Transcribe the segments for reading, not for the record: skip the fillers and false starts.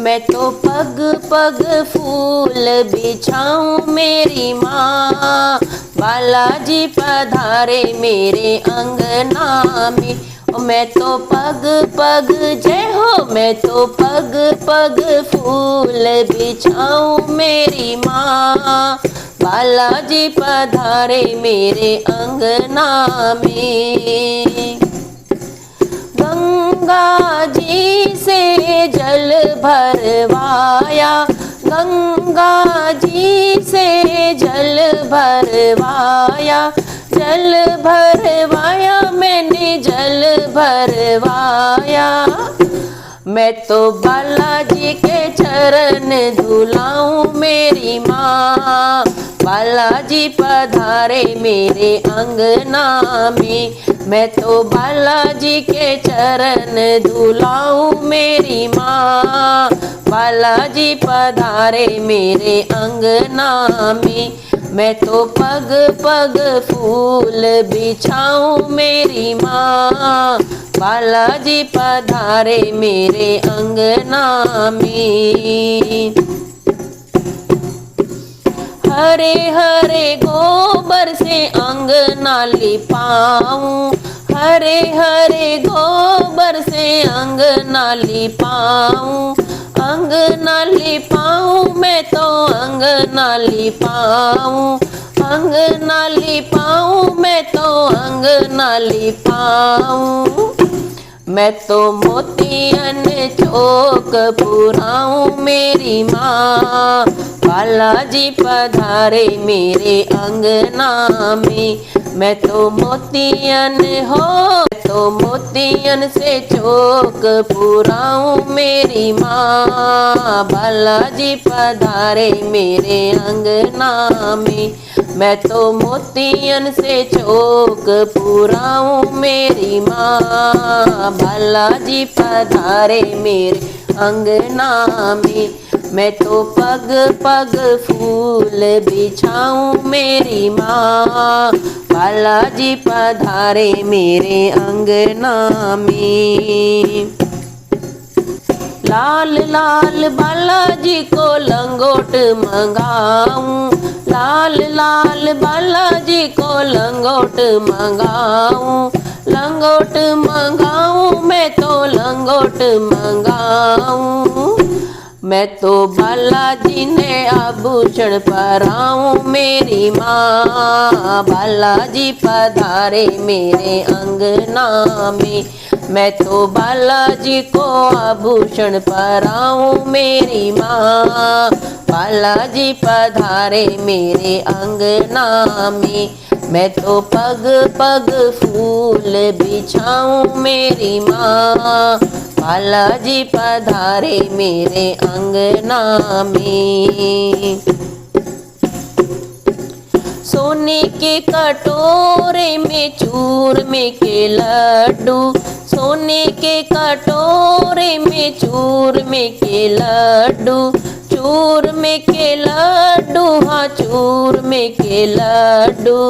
मैं तो पग पग फूल बिछाऊं मेरी माँ। बालाजी पधारे मेरे अंगना में। मैं तो पग पग जय हो, मैं तो पग पग फूल बिछाऊं मेरी माँ। बालाजी पधारे मेरे अंगना में। गंगा जी से जल भरवाया, गंगा जी से जल भरवाया, जल भरवाया मैंने जल भरवाया। मैं तो बालाजी के चरण धुलाऊं मेरी माँ। बालाजी पधारे मेरे अंगना में। मैं तो बालाजी के चरण धुलाऊं मेरी माँ। बालाजी पधारे मेरे अंगना में। मैं तो पग पग फूल बिछाऊं मेरी माँ। बालाजी पधारे मेरे अंगना में। हरे हरे गोबर से अंगना लिपाऊं, हरे हरे गोबर से अंगना लिपाऊं, अंगना लिपाऊं मैं तो अंगना लिपाऊं, अंगना लिपाऊं मैं तो अंगना लिपाऊं। मैं तो मोतियन चौक पुराऊं मेरी माँ। बालाजी पधारे मेरे अंगना में। मैं तो मोतियन हो, मैं तो मोतियन से चौक पुराऊं मेरी माँ। बालाजी पधारे मेरे अंगना में। मैं तो मोतियन से चौक पुराऊं मेरी माँ। बालाजी पधारे मेरे अंगना में। मैं तो पग पग फूल बिछाऊं मेरी माँ। बालाजी पधारे मेरे अंगना में। लाल लाल बालाजी को लंगोट मंगाऊं, लाल लाल बालाजी को लंगोट मंगाऊं, लंगोट मंगाऊं मैं तो लंगोट मंगाऊं। मैं तो बालाजी ने आभूषण पहराऊं मेरी माँ। बालाजी पधारे मेरे अंगना में। मैं तो बालाजी को आभूषण पहराऊं मेरी माँ। बालाजी पधारे मेरे अंगना में। मैं तो पग पग फूल बिछाऊं मेरी माँ। बालाजी पधारे मेरे अंगना में। सोने के कटोरे में चूरमे के लड्डू, सोने के कटोरे में चूरमे के लड्डू, चूरमे के लड्डू हाँ चूरमे के लड्डू।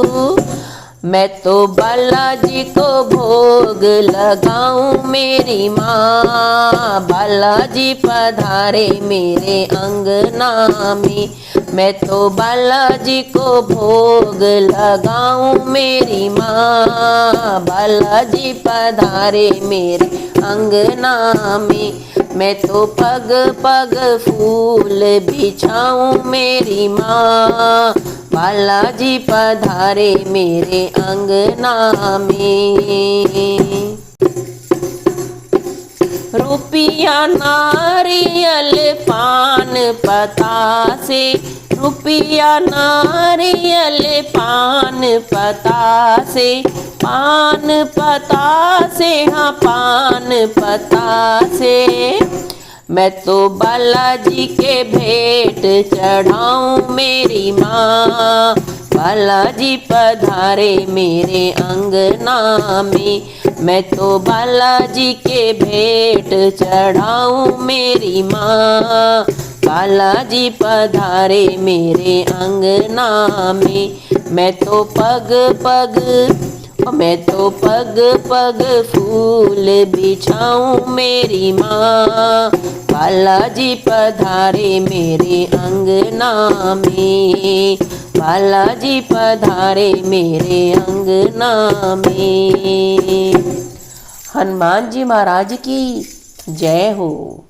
मैं तो बालाजी को भोग लगाऊं मेरी माँ। बालाजी पधारे मेरे अंगना में। मैं तो बालाजी को भोग लगाऊं मेरी माँ। बालाजी पधारे मेरे अंगना में। मैं तो पग पग फूल बिछाऊं मेरी माँ। बालाजी पधारे मेरे अंगना में। रुपया नारियल पान पतासे, रुपया नारियल पान पतासे, पान पतासे हाँ पान पतासे। मैं तो बालाजी के भेंट चढ़ाऊं मेरी माँ। बालाजी पधारे मेरे अंगना में। मैं तो बालाजी के भेंट चढ़ाऊं मेरी माँ। बालाजी पधारे मेरे अंगना में। मैं तो पग पग मैं तो पग पग फूल बिछाऊं मेरी माँ, बालाजी पधारे मेरे अंगना में, बालाजी पधारे मेरे अंगना में। हनुमान जी महाराज की जय हो।